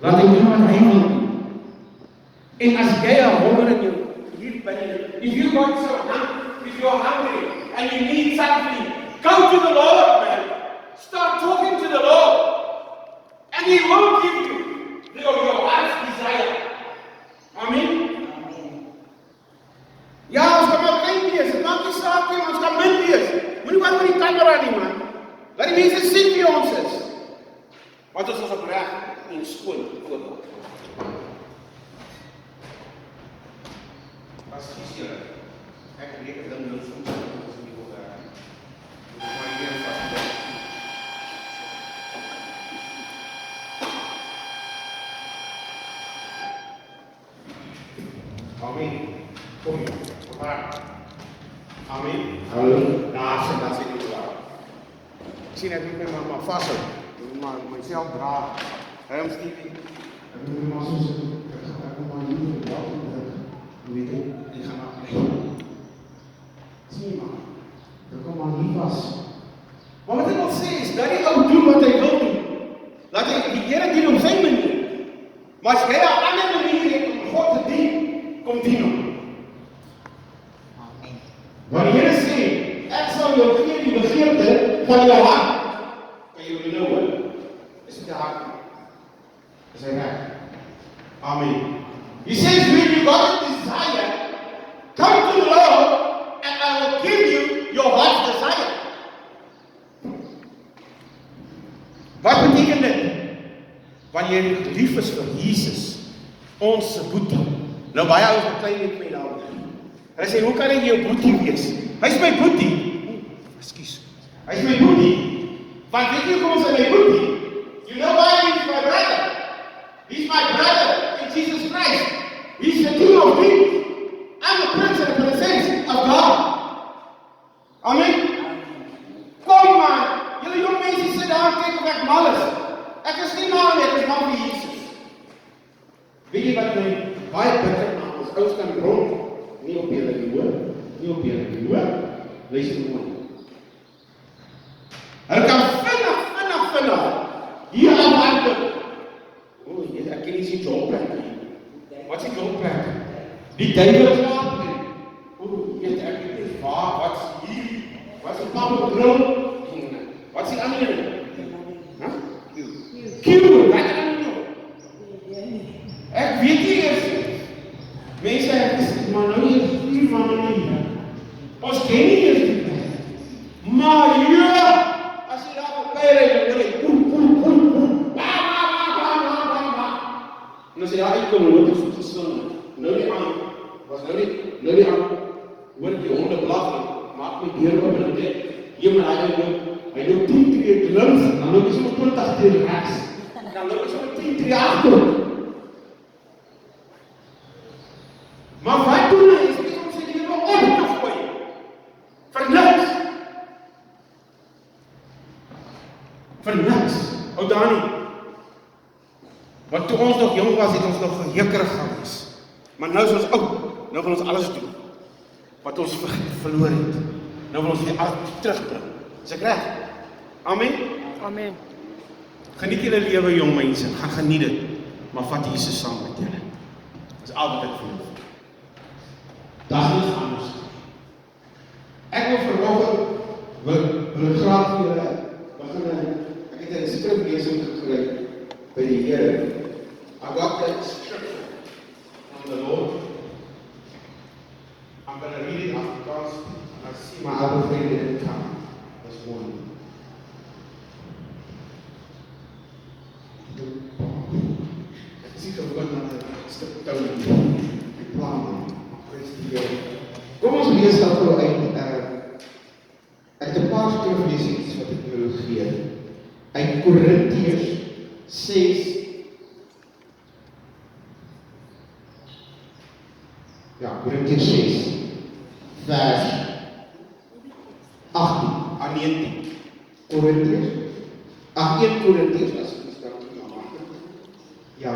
Laat hy doen wat hy wil doen. En as jy 'n honger in jou hier binne, if you got if you're hungry and you need something, go to the Lord, man. Start talking to the Lord, and He will give you your heart's desire. Amen. Ja, ons kan maar klein wees, dit maak nie saak nie, ons kan min wees. Moenie wat met die kamera nie, man. Laat die mense sien wie ons is. Wat ons opreg en skoon voorkom. As kies julle, ek weet dat nou soms ons nie wil werk. Maar hier vas. Amen. Kom hier. Kom maar. Amen. Hallo. Daar sê die klaar. Ek sien ek moet my maar vashou. Maar myself dra. Hy hom Stevie. Ek moet maar so ek moet maar hier wel. Weet jy? Ek gaan maar. Sien maar. Dan kom maar hier vas. Maar wat ek wil sê is dat die ou doen wat hy wil doen. Laat hy die Here dien op sy manier. Maar as jy 'n ander manier het om God te dien, kom dien hom. Amen. Want die Here sê, ek sal jou gee die begeerte van jou hart. Kan jy nou hoor? Is dit 'n hart? Is hy reg? Amen. He says, when you got a desire, come to the Lord, and I will give you your heart's desire. Wat beteken dit? Wanneer jy lief is vir Jesus, ons se boetie. Nou baie ouens beklei met my daaroor. Hulle sê, hoe kan hy jou boetie wees? Hy's my boetie. Ekskuus. Hy's my boetie. Want weet jy hoekom is hy my boetie? You know why he's my brother? He's my brother in Jesus Christ. He's the King of Kings. I'm the Prince and the Princess of God. Amen. Kom man, julle jong mense sit daar en kyk of ek mal is. Ek is nie mal nie, ek is mal vir Jesus. Weet jy wat my baie bitter maak? Ons ouens kan rond, nie op julle nie hoor, nie op julle nie hoor. Luister mooi. Hulle kan vinnig hier afhandel. O, ek ken nie sy jobplek nie. Wat is die jobplek? Die duivel slaap nie. O, ek weet nie waar, wat is hier? Wat is die pappelbril? Wat is die ander een? Q, wat is die ander een? Ek weet nie eers. Mense, ek is maar nou nie 4 maande nie. Ons ken nie eers die plek. Maar ja, as jy daar voorbij ry, dan wil jy poem. En as jy daar uitkom, dan word jy so gesing. Nou die aan, hoor die honde blaf, maak my deur oop en ek, hy loop 10 tree links, dan loop hy so 20 tree rechts. Dan loop hy so 10 tree agter. Maar wat doen hy? Is om sy lewe op te gooi. Vir niks. Vir niks. Hou daar nie. Want toe ons nog jong was, het ons nog gehekkerig gewees. Maar nou is ons oud. Nou wil ons alles doen. Wat ons verloor het. Nou wil ons weer alles terugbring. Is ek reg? Amen? Amen. Geniet julle lewe, jong mense. Gaan geniet dit. Maar vat Jesus saam met julle. Dis al wat ek vir julle. Daar is niks anders. Ek wil wil graag vir julle ek het 'n skriflesing gekry by die Here. I got that scripture from the Lord. I'm going to read it out because I see my other friend didn't come this morning. Ek sien gewoon na die stuk touw die plan. Kom ons lees dat vir uit 'n paar skriflesings wat ek wil gee. Uit Korintiërs 6. Ja, Korintiërs 6 vers 18 aan 19. Korintiërs 1 Korintiërs as ek dit kan maak. Ja.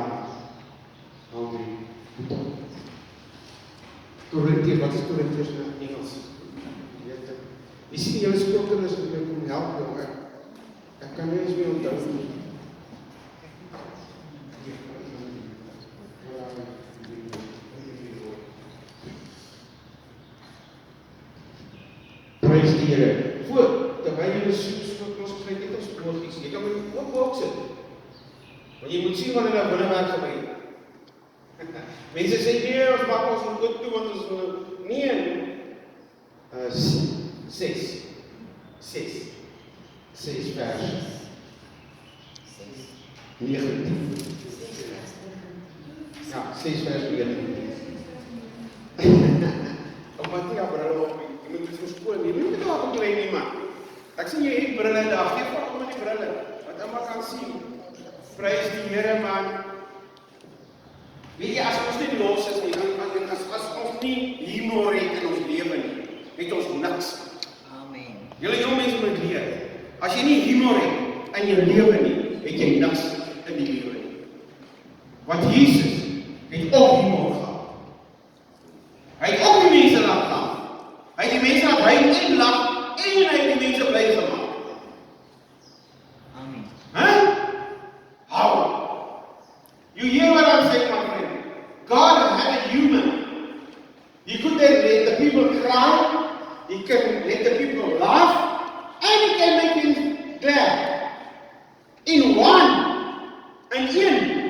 Amen. Korintiërs, wat is Korintiërs in Engels? Jy sien julle skoolkinders moet my kom help jong. Ek kan nie eens meer onthou nie. prys die Here. Terwyl jy so kry net ons oogies. Jy kan met oop oog sit. Want jy moet sien wat hulle binnewerk gebeur. Mense sê nee, ons maak ons goed toe want ons wil nee. 6 vers 19. Ja, 6 vers 19. Op Matthea brille op, jy moet dit verskoon, jy moet dit daar op klein nie man. Ek sien jy het brille daar, geef vir hom die brille, wat almal kan sien. Prys die Here man. Weet jy, as ons nie los is nie, as ons nie humor het in ons lewe nie, het ons niks. Amen. Julle jong mense moet leer, as jy nie humor het in jou lewe nie, het jy niks in die lewe nie. Want Jesus het ook humor gehad. Hy het ook die mense laat lag. Hy het die mense laat huil en lag, en hy het die mense bly gemaak. Amen. How? You hear what I'm saying, my friend? God had a human. He could then let the people cry, he can let the people laugh, and he can make them glad. In one, and in.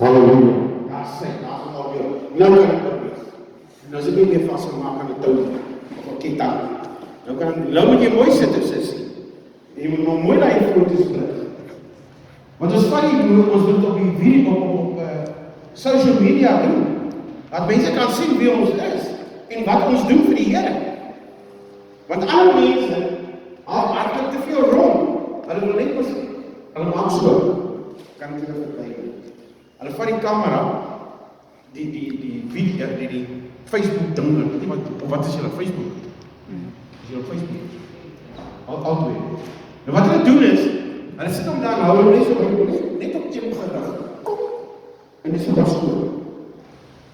Halleluja. Daar sê, daar is alweer. Nou kan ek oorweeg. Nou is ek nie meer vastgemaak aan die touw of een ketang. Nou moet jy mooi sit en sissie. Jy moet maar mooi na die foto's terug. Want ons van die moe, ons moet op die video op social media doen. Dat mense kan sien wie ons is en wat ons doen vir die Here. Want alle mense hardloop te veel rond. Hulle wil net ons, hulle maak so. Kan ek dit verby? Hulle vat die kamera, die video, die Facebook ding, wat is julle, Facebook? Is julle Facebook? Al twee. Nou wat hulle doen is, hulle sit om daar en hou hulle net op een gerig. Kom! En dis wat pastoor.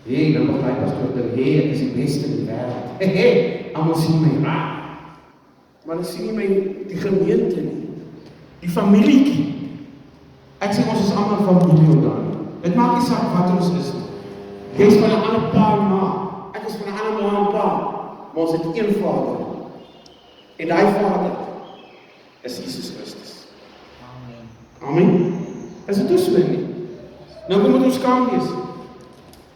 Hey, nou mag my pastoor ding, hey, ek is die beste in die wêreld. Hey, almal sien my raak. Maar hulle sien nie my, die gemeente nie, die familietjie. Ek sê ons is almal familie daar. Het maak nie saak wat ons is. Jy is van 'n ander pa en ma. Ek is van 'n ander ma en pa. Maar ons het een Vader. En daai Vader is Jesus Christus. Amen. Amen. Is dit dus nie? Nou kom ons skaam wees.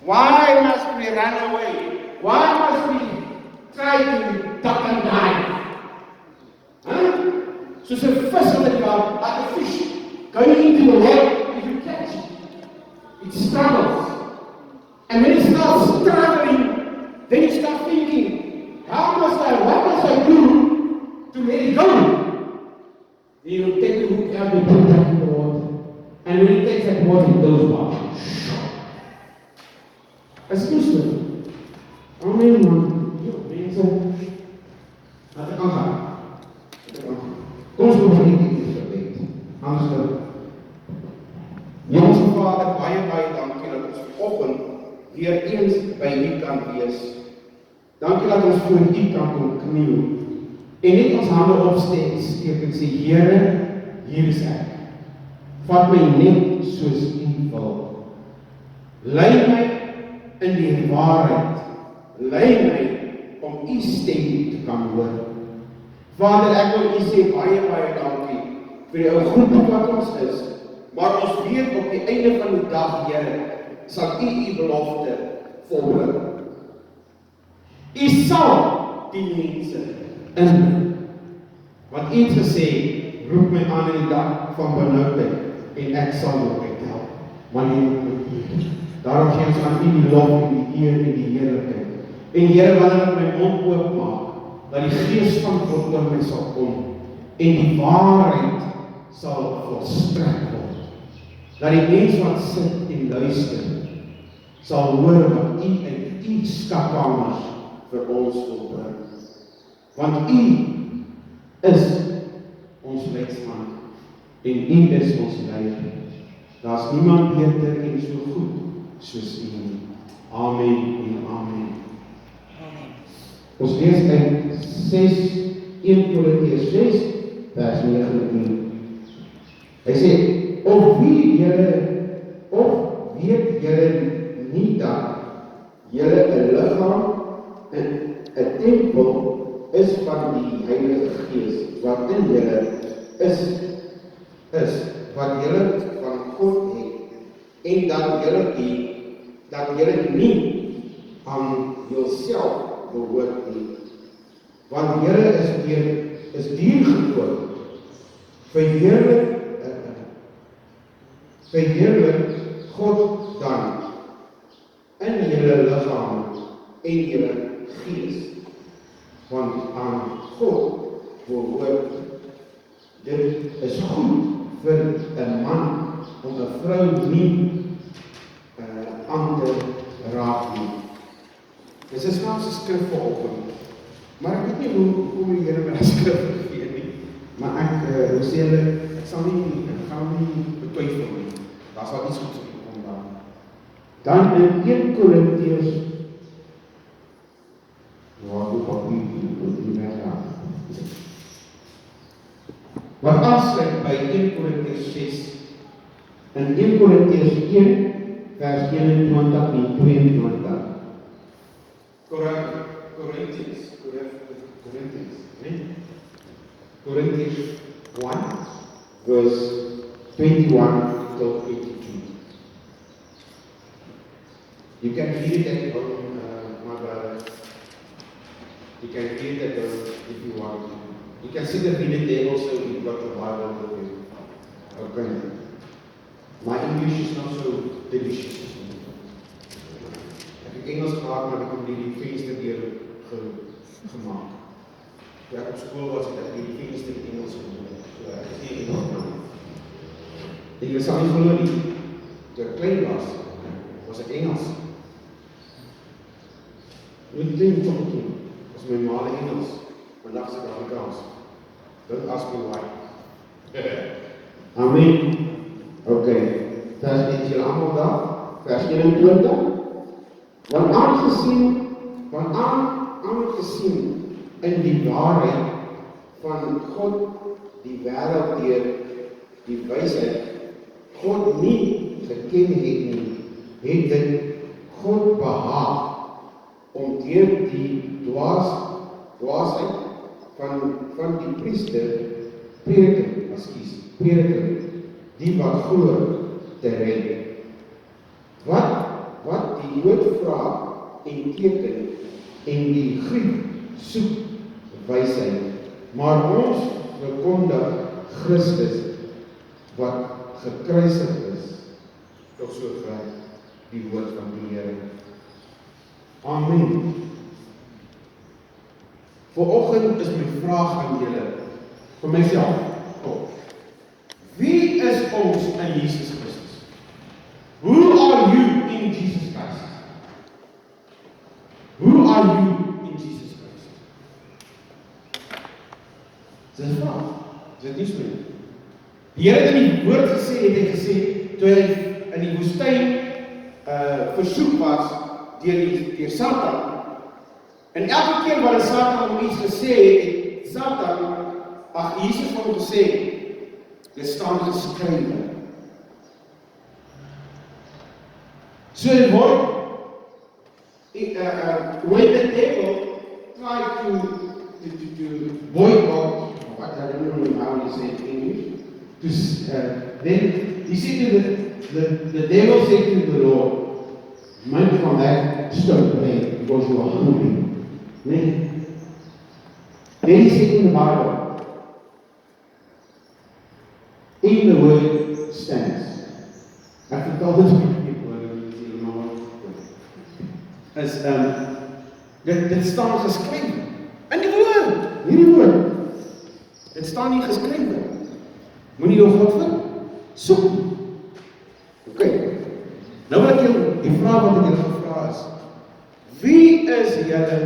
Why must we run away? Why must we try to duck and dive? Soos 'n vis wat daar, like a fish, going into the water, if you catch it, it struggles. And when it starts struggling, then you start thinking, what must I do to let it go? Then you take the hook out and put it back in the water. And when it takes that water, it goes back. As Christian. Amen, man. Mense, laat ek aangaan. Kom ons begin hierdie gebed. Anders dan. Hemelse Vader, baie dankie dat ons vanoggend weer eens by U kan wees. Dankie dat ons voor U kan kom kniel. En net ons hande opsteek en sê, Here, hier is ek. Vat my net soos U wil. Lei my in die waarheid. Lei my om U stem te kan hoor. Vader, ek wil U sê baie dankie vir die ou groep wat ons is. Maar ons weet op die einde van die dag, Here, sal U U belofte volbring. U sal die mense in. Want U het gesê, roep my aan in die dag van benoudheid en ek sal jou uithelp. Maar U moet weet. Daarom gee ons aan U die lof en die eer en die heerlikheid. En Here, wanneer ek my mond oopmaak, dat die Gees van God oor my sal kom en die waarheid sal volstrek word. Dat die mens wat sit en luister sal hoor wat U in U skatkamers vir ons wil bring. Want U is ons leidsman en U is ons leier. Daar's niemand beter en so goed soos U nie. Amen en amen. Amen. Ons lees uit 1 Korintiërs 6 vers 19. Hy sê, of weet julle nie dat julle 'n liggaam en 'n tempel is van die Heilige Gees wat in julle is wat julle van God het en dat julle nie aan julself behoort nie, want julle is duur gekoop. Verheerlik God dan in julle liggaam en julle gees, want aan God behoort. Dit is goed vir 'n man om 'n vrou nie aan te raak nie. Dis 'n snaakse skrif vanoggend, maar ek weet nie hoe die Here my die skrif gegee nie, maar ek sê julle, ek gaan nie betwyfel nie. Daar sal iets goeds op kom dan. Dan in 1 Korintiërs wat aansluit by 1 Korintiërs 6 in 1 Korintiërs 1 vers 21 en 22. Korintiërs 1 verse 21 till 22. You can read it at home, my brother. You can read it at home if you want to. You can sit and read it there also if you've got the Bible with you. Okay. My English is not so delicious. Ek het Engels gehad, maar ek het die venster deur gemaak. Toe ek op skool was, het ek die venster Engels gedoen. So ek het nie Engels gemaak. En jy sal nie glo nie, toe ek klein was ek Engels. Nu die ding van toe, was my ma Engels, vandag is ek Afrikaans. Don't ask me why. Amen. Okay, vers 1 julle almal daar, vers 21. Want aangezien in die waarheid van God die wêreld deur die wysheid God nie geken het nie, het dit God behaag om deur die dwaasheid van die prediker, die wat glo te red. Wat die Jood vra en teken en die Griek soek wysheid, maar ons verkondig Christus wat gekruisig is, tot so graag die woord van die Here. Amen. Vanoggend is my vraag aan julle, vir myself, wie is ons in Jesus Christus? Who are you in Jesus Christ? Who are you in Jesus Christ? Dis 'n vraag. Dit is nie. Die Here het in die woord gesê, toe hy in die woestyn versoek was deur Satan. En elke keer wat Satan hom iets gesê het, Jesus het hom gesê, dit staan geskrywe. So it word, when the devil tried to boycott, what I don't know how you say it in English, then he said to the devil said to the Lord, "Mind from that, stop praying because you are hungry." Then he said in the Bible, in the word stands. Ek vertel dit vir dit staan geskrywe in die woord. Hierdie woord. Dit staan nie geskrywe. Moenie jou God vind. Soek. Okay. Nou wil ek jou die vraag wat ek julle gevra is. Wie is julle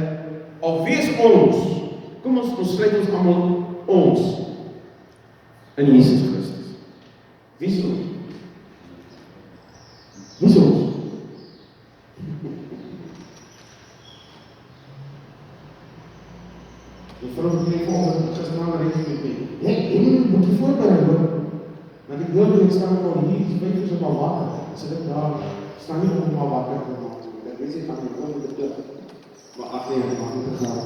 of wie is ons? Kom ons sluit ons almal ons in Jesus Christus. Wie is ons? Wie is ons? Die vrou het my volgende gisternaand reeds gebied. Jy moet jy voorberei hoor. Want die woord het staan al hier, die vyf is op al wakker. As ek daar staan nie om al wakker te maak. Ek weet nie van die oom te klip. Maar ag nee, ek maak dit te gaan.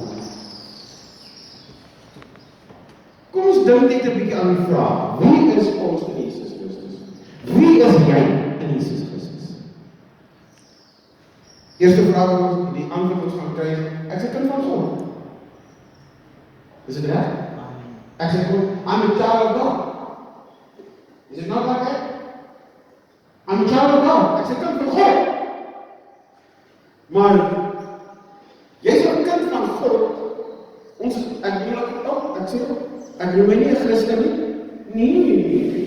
Kom ons dink net 'n bietjie aan die vraag. Wie is ons in Jesus Christus? Wie is jy in Jesus Christus? Eerste vraag wat ons die antwoord ons gaan kry is, ek is 'n kind van God. Is dit reg? Ek sê God, I'm a child of God. Is it not like that? I'm a child of God. Ek sê kind van God. Maar jy is 'n kind van God. Ons ek sê ek noem my nie 'n Christen nie. Nee.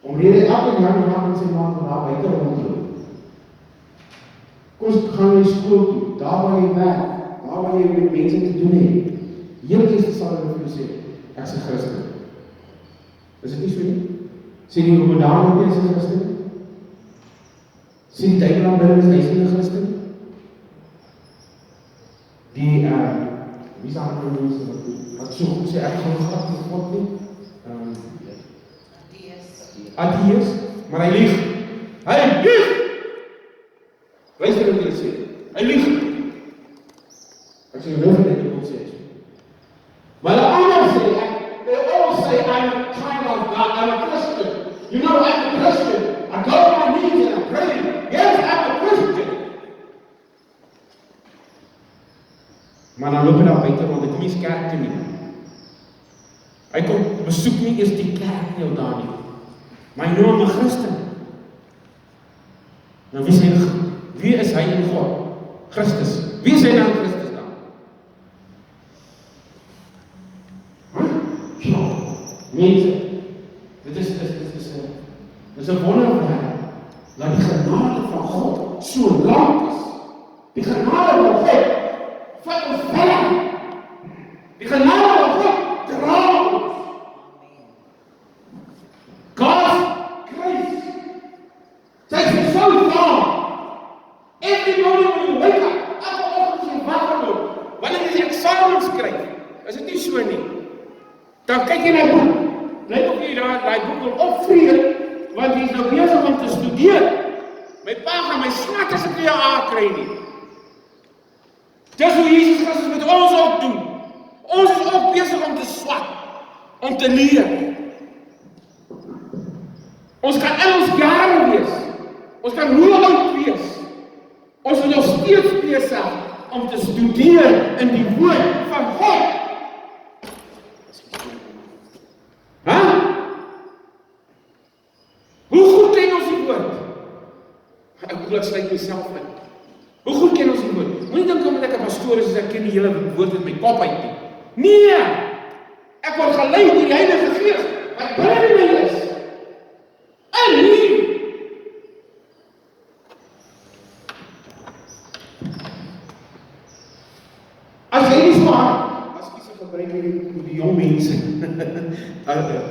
Omrede elke jaar na ons sê maar daar buite rondloop. Kom ons gaan na skool toe, daar waar jy werk, daar waar jy met mense te doen het. Heel eers sal hulle vir jou sê, ek is 'n Christen. Is dit nie so nie? Sê die Romedaar ook is 'n Christen? Sê die duiwel aan binne is hy 'n Christen? Die wie is aan die mense wat so goed sê, ek gaan glad met God nie? Atheïs, maar hy lieg. Hy lieg! Luister wat hy sê. Hy lieg. Ek sê, nou net wat hy sê. Maar hulle almal sê, they all say, I'm a child of God, I'm a Christian. You know, I'm a Christian. I go on my knees and I pray. Yes, I'm a Christian. Maar dan loop hy daar buite rond, hy kom nie eens kerk toe nie. Hy kom besoek nie eers die kerk nie daar nie. Maar hy noem hom 'n Christen. Nou wie is hy in God? Christus. Wie is hy nou in Christus dan? Ja, mense, dit is 'n wonderwerk, dat die genade van God so lank is. Die genade van God vat ons verder. Die genade van God dra ons. God's grace takes us so far. Every morning when you wake up, elke oggend jy wakker word, wanneer jy eksamens skryf, is dit nie so nie. Dan kyk jy na die boek, lyk of jy daai boek wil opvreet, want jy is nou besig om te studeer. My pa gaan my slat as ek nie 'n A kry nie. Dis hoe Jesus Christus met ons ook doen. Ons is ook besig om te swat, om te leer. Ons kan in ons jare wees. Ons kan hoe oud wees. Ons is nog steeds besig om te studeer in die woord van God. Hoe goed ken ons die woord? Ek bedoel, ek sluit myself in. Hoe goed ken ons die woord? Moenie dink omdat ek 'n pastoor is, ek ken die hele woord uit my kop uit nie. Nee! Ek word gelei deur die Heilige Gees wat binne in my is. En nie. As jy nie smaak, as ek gebruik die jong mense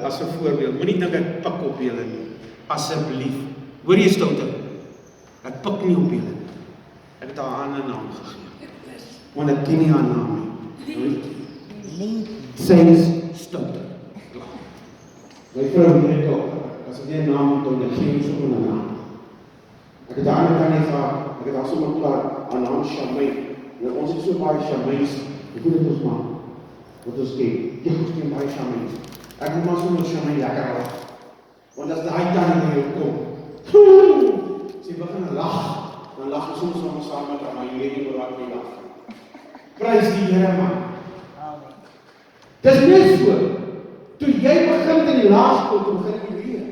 as 'n voorbeeld, moenie dink ek pik op julle nie. Asseblief. Hoor jy stoute? Ek pik nie op julle nie. Ek het haar 'n naam gegee. Want ek ken nie haar naam nie. Sy is stoute. My vrou weet ook, as ek nie 'n naam het, dan gee ek sommer 'n naam. Ek het daar kan nie gaan, ek het daar sommer klaar aan naam Shamay. Nou, ons het so baie Shamays, hoe dit ons maak, wat ons ken. Ons ken baie Shamays. Ek moet maar sommer Shamay lekker hou. Want as daai tannie by jou kom, sy begin lag, dan lag ons soms saam met haar, maar jy weet nie oor wat jy lag. Prys die Here man. Dis net so, toe jy begin in die laerskool, toe begin jy leer,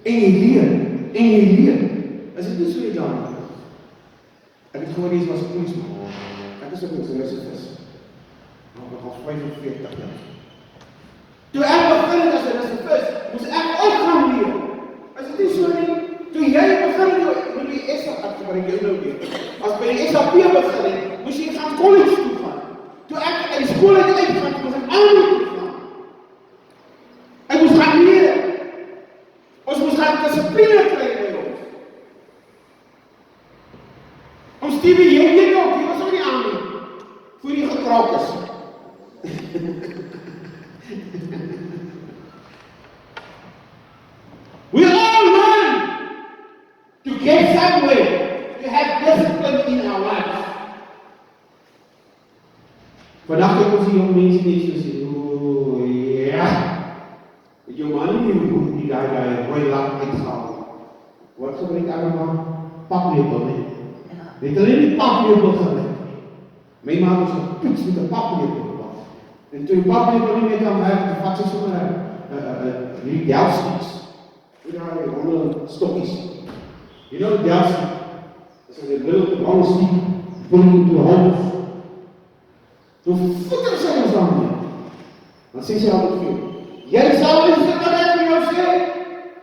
en jy leer, en jy leer. Is dit nie so jy dan? Ek het gehoor, jy was 'n polisman. Ek is ook in reservis. Maar ek was 45 jaar. Toe ek begin as 'n reservis, moes ek ook gaan leer. Is dit nie so nie? Toe jy begin met die SAP gebruik jy nou weer. As by die SAP begin het, moes jy gaan college toe gaan. Toe ek uit die skool uitgaan, moes ek aan toe gaan. Stevie, jy weet ook, jy was ook nie aan nie. Voor jy gekraak is. We all learn to get somewhere, to have discipline in our lives. Vandag ek ons die jong mense net so sê, oeh, ja. Het jou man nie die rooi lak uitgehaal. Wat gebruik allemaal? Paplepel, nee. Net hulle nie paplepel gebruik. My ma het ons getoets met 'n paplepel. En toe die paplepel nie meer kan werk, dan vat sy sommer die delfsticks. Ja, die ronde stokkies. You know the delfstick? Dis 'n little round stick, pulling into a hole. Toe voeter sy ons aan nie. Dan sê sy altyd vir jou, jy sal luister wat ek vir jou sê.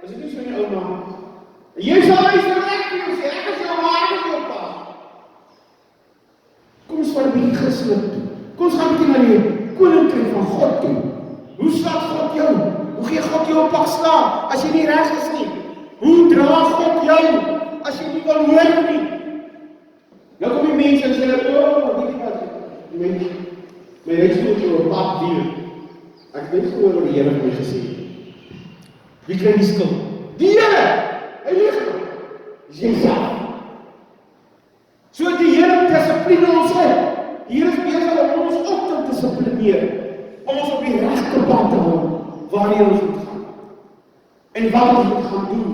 As ek nie so nie ouma. Jy sal luister wat ek vir jou sê. Ek is jou ma, ek is jou pa. Kom ons vat 'n bietjie Christelik toe. Kom ons gaan 'n bietjie na die koninkryk van God toe. Hoe slaat God jou? Hoe gee God jou 'n pak slaag as jy nie reg is nie? Hoe dra God jou as jy nie wil hoor nie? Nou kom die mense en sê, weet jy wat? My reisstoel het jou 'n pap wiel. Ek het net gehoor wat die Here vir my gesê het. Wie kry die skuld? Die Here! Hy lieg nou. Dis jouself. So die Here dissipline ons op. Die Here is besig om ons op te dissiplineer, om ons op die regte pad te hou, waarheen ons moet gaan. En wat ons moet gaan doen.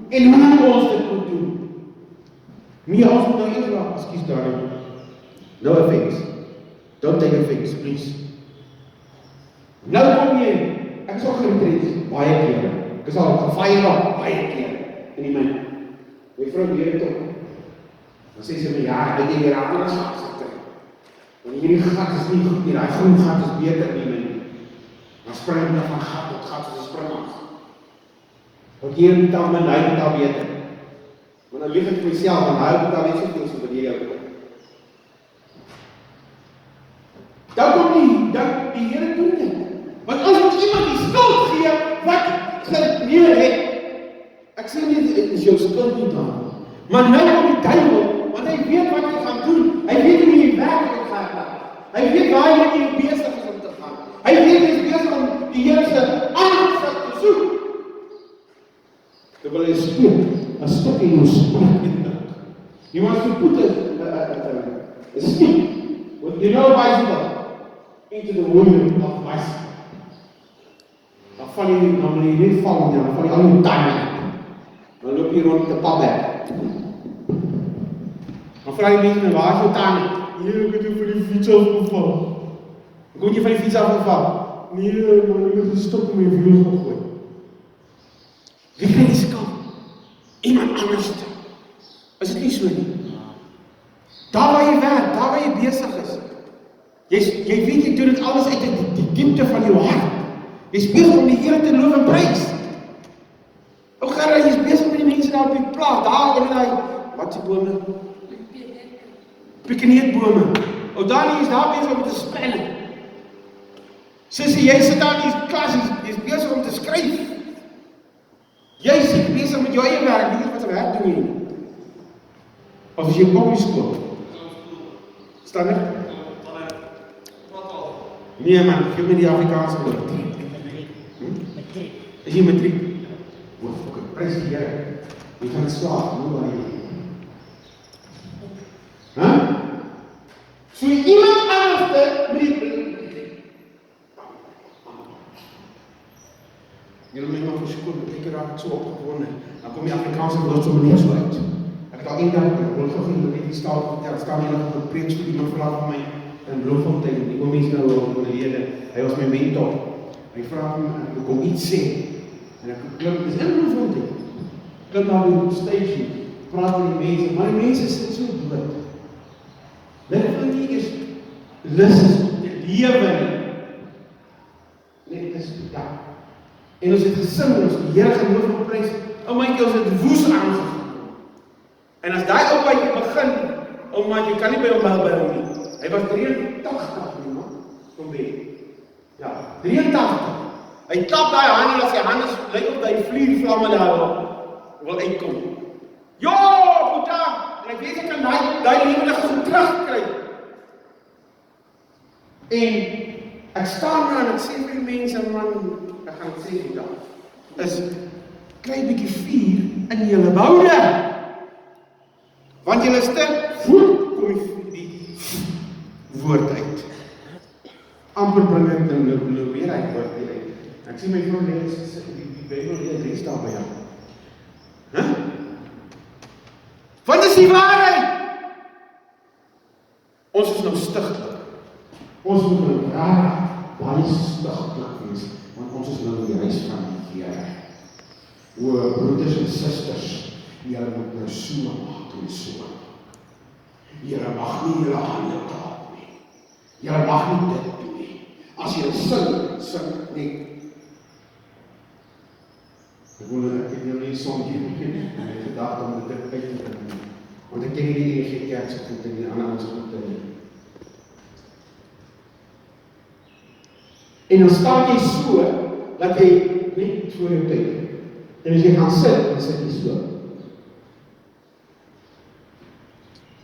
En hoe ons dit moet doen. Nee, ons moet nou eers laat, excuse daarin. No offense. Don't take offense, please. Nou kom jy, ek is al geretreed, baie kere. Ek is al geveilig, baie kere. In die min. My vrou weet het ook. Dan sê sy my, ja, ek het hier andere gat gekry. Want hierdie gat is nie goed nie, die groen gat is beter in die min. Dan spring ek van gat tot gat, soos 'n springmans. Want hier betaal my, hy betaal beter. Want dan lieg ek vir myself, want hy betaal net soveel so wat jy jou betaal. Dan kom die Here doen dit. Want as ons iemand die skuld gee, wat gebeur het, ek sê nie, dit is jou skuld nie daar. Maar nou kom die duiwel, want hy weet wat hy gaan doen. Hy weet hoe jy werklik gaan. Hy weet waar jy besig is om te gaan. Hy weet jy is besig om die Here se aangesig te soek. Terwyl hy spook, 'n stok in jou spook indruk. Jy wants to put a stick, with you know bicycle, into the womb of bicycle. Dan val jy, dan wil jy net val, dan val jy al jou tanden. Dan loop jy rond te pabbek. Dan vraag jy mense, waar is jou tanden? Nee, ek het jou van die fiets afgeval. Hoe kom jy van die fiets afgeval? Nee, man, ek het een stok in my wiel gegooi. Wie kry die skuld? Iemand anders. Is dit nie so nie? Daar waar jy werk, daar waar jy besig is. Jy weet jy doen dit alles uit die diepte van jou hart. Jy is besig om die Here te loof en prys. O Here, jy is besig met die mense daar op die plaas, daar onder die, wat is die bome? Pikeneetbome. O Dani is daar besig om te spel. Sissie, jy sit daar in die klas, jy is besig om te skryf. Jy sit besig met jou eie werk, nie wat 'n werk doen jy nie. Of is jy op die skool? Staan ek? Nee man, geef my die Afrikaanse woord. Matriek. Is jy matriek? Oké, prys die Here. Jy gaan slaag, nou waar jy. So iemand anders met die Julle moet maar verskoon, ek raak ek so opgewonde. Dan kom die Afrikaanse woord sommer net so uit. Ek het al eendag wil gegee met die staal vertel, staan hier nog op 'n preekstoel, iemand vra vir my in Bloemfontein, die kom mense nou oor die lede. Hy was my mentor. Hy vra my, ek kom iets sê. En ek klim, dis in Bloemfontein. Klim daar die stage, praat met die mense, maar die mense sit so dood. Hulle wil nie eers lus is om te lewe nie. Net is ja. En ons het gesing, ons die Here geloof en prys. O my God, ons het woes aangegaan. En as daai ou bytjie begin, o man, jy kan nie by hom hou by hom nie. Hy was 83 nie, man. Kom weer. Ja, 83. Hy klap daai hande as sy hande lyk op daai vuurvlamme daar wil uitkom. Ja, puta, en ek weet ek kan daai lewende En ek staan daar en ek sê vir die mense, man, ek gaan sê vandag, is, kry 'n bietjie vuur in julle woude. Want julle is te voet, kom die woord uit. Amper bring ek nou weer uit woord uit. Ek sê my vrou lees, die Bybel lees daar by jou. Want dis die waarheid. Ons is nou stigtelik. Ons moet nou baie stigtelik wees, want ons is nou in die huis van die Here. O, broeders en susters, julle moet nou so maak en so. Julle mag nie julle hande kaap nie. Julle mag nie dit doen nie. As jy sing nie. Ek het jou nie som hier begin, en ek het gedacht om dit uit te bring. Want ek ken nie die enige kerk se goed en die ander ons goed nie. En dan staan jy so, dat jy net voor jou kyk. En as jy gaan sit, dan sit jy so.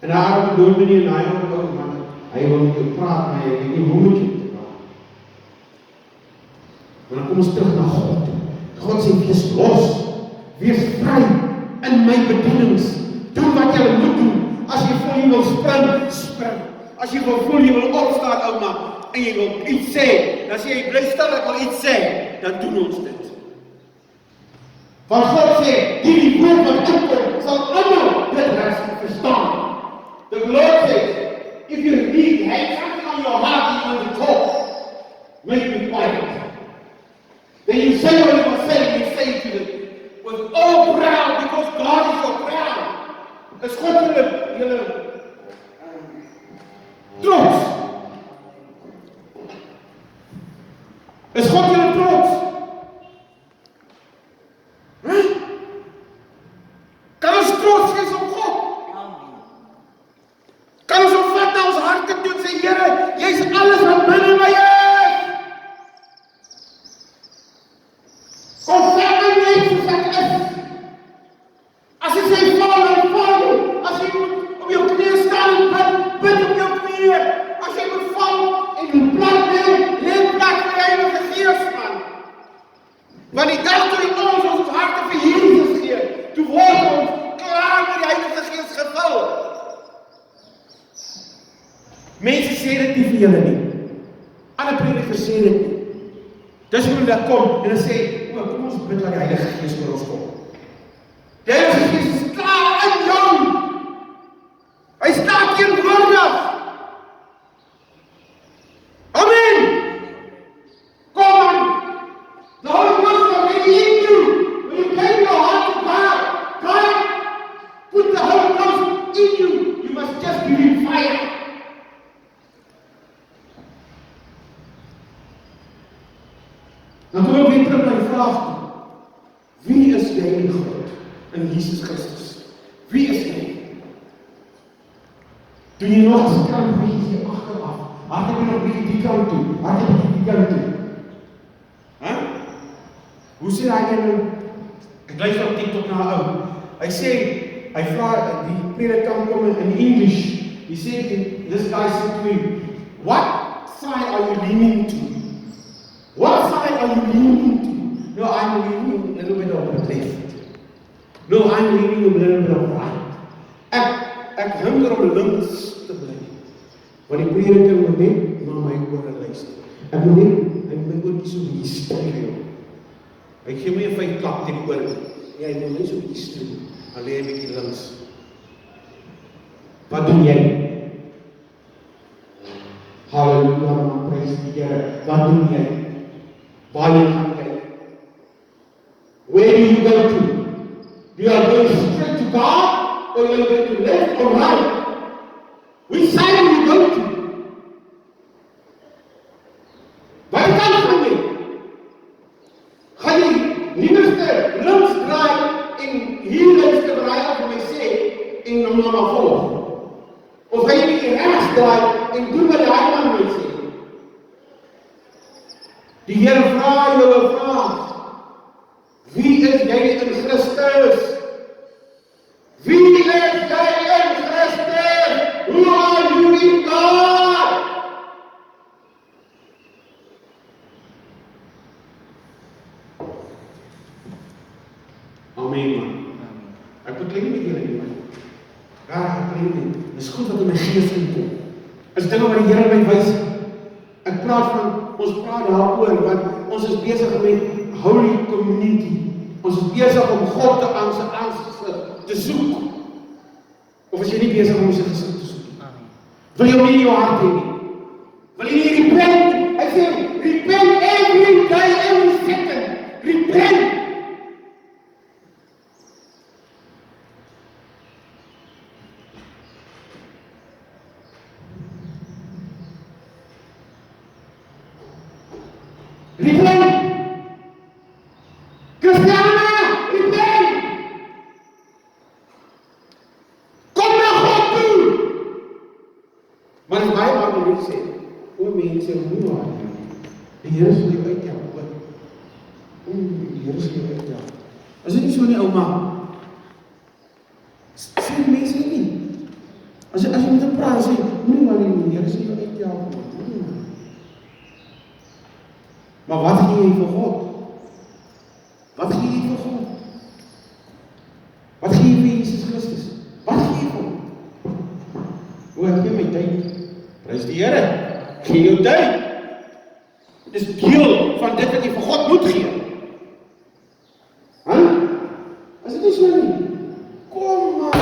En daar op die dominee en hy ook, man, hy wil met jou praat, maar hy weet nie hoe moet jy te praat. Maar dan kom ons terug na God. God sê, wees los, wees vry in my bedienings. Doen wat jy moet doen. As jy voel jy wil spring, spring. As jy voel jy wil opstaan, ouma, en jy wil iets sê, dan sê jy, bly stil, ek wil iets sê, dan doen ons dit. Want God sê, die woord wat inkom, sal almal dit verstaan. The Lord says, if you have something on your heart you want to talk, make me quiet. Then you say what you must say, and you say it to them with all proud, because God is so proud. Is God julle trots? Is God julle trots? Kan ons trots wees op God? Kan ons opvat na ons harte toe en sê, Here, jy is alles wat binne my is. Kom vat my net soos ek is. As jy sê val, dan val jy. As jy moet op jou knieë staan en bid op jou knieë. As jy moet val en jy plat neem plek vir die Heilige Gees, man. Want die dag toe ons harte vir Jesus gee, toe word ons klaar met die Heilige Gees gevul. Mense sê dit nie vir julle nie. Ander predikers sê dit nie. Dis hoe hulle kom en hulle sê, kom ons bid dat die Heilige Gees oor ons kom. Die Heilige Gees is klaar in jou. Hy staat teenwoordig. Amen. Kom aan. The Holy Ghost is already in you. When you take your heart to God, God put the Holy Ghost in you. You must just give him fire. Dan kom ek weer terug na die vraag toe. Wie is jy in God? In Jesus Christus. Wie is jy? Doen jy nog as kan wees jy agteraf? Hart jy nog bietjie die kant toe? Hart jy bietjie die kant toe? Hoe sê hy nou? Ek luister op TikTok na 'n ou. Hy sê, hy vra die predikant kom in English. He said, this guy said to him, what side are you leaning to? What side are you leaning to? No, I'm leaning a little bit on the left. No, I'm leaning a little bit on the right. Ek hunger om links te bly. Want die prediker moet net na my ore luister. Ek moet net, hy moet my oor nie so bietjie stryk. Hy gee my 'n 5 klap teen die oor. Ja, hy moet net so bietjie stryk. Dan lê hy bietjie links. Wat doen jy? Halleluja, man, prys die Here. Wat doen jy? Waar jy gaan kyk? Where do you go to? You are going straight to God, or you are going to left or right? Which side are you going to? Waar kan gaan jy? Gaan jy liewerste links draai en hier links te draai op my sê en hom na volg? Of gaan jy nie regs draai en doen wat hy aan my sê? Die Here vra jou 'n vraag. Wie is jy in Christus? Wie is jy in Christus? Who are you in God? Raak ek nie. Dis goed wat in my gees inkom. Is dinge wat die Here my wys. Ek praat ons praat daaroor, want ons is besig met Holy Community. Ons is besig om God aan sy aangesig te soek. Of is jy nie besig om sy gesig te soek? Wil jy hom nie in jou hart hê nie? Wil jy nie repent? Hy sê, repent every day, every second. Repent! Repent! Christiane, repent! Kom na God toe! Maar as baie maar moet sê, o mense, hoe waar die Here sal jou uithelp. Die Here sal jou uithelp. Is dit nie so nie, ouma? Sê die mense nie. As jy met hom praat, sê, moenie maar nie, die Here sal jou uithelp. Maar wat gee jy vir God? Wat gee jy vir God? Wat gee jy vir Jesus Christus? Wat gee jy vir hom? Ek gee my tyd. Prys die Here. Gee jou tyd. Dis deel van dit wat jy vir God moet gee. As dit nie so nie. Kom man.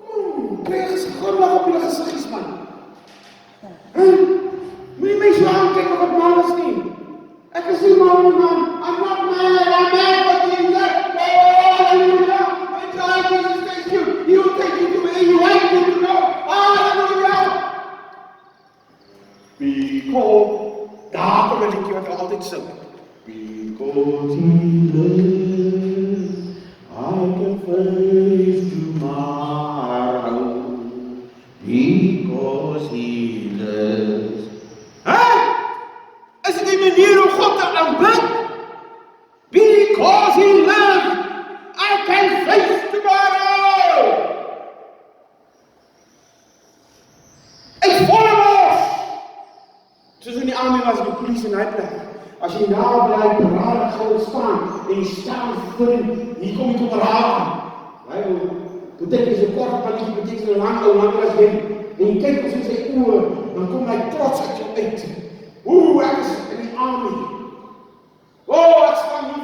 Kom. Krijg eens glimlach op julle gesiggies man. Moenie my so aankyk of ek mal is nie. Ek is nie mal nie man. I'm not mad. I'm mad for Jesus. Hallelujah. I tell Jesus, thank you. He will take you to where you want me to go. Hallelujah. Because, daar kom 'n liedjie wat ek altyd sing. Because he lives, I can face tomorrow. Because he lives. Is dit die manier om God te aanbid? Because he lives, I can face tomorrow. Ek volle mos. Soos in die army was die polisie in hy plek. As jy daar bly, paraat gaan staan en jy staan voor hier kom die kameraad. Hy beteken so kort paniek beteken so lang ou man as jy en jy kyk op sy oë, dan kom hy trots uit jou uit.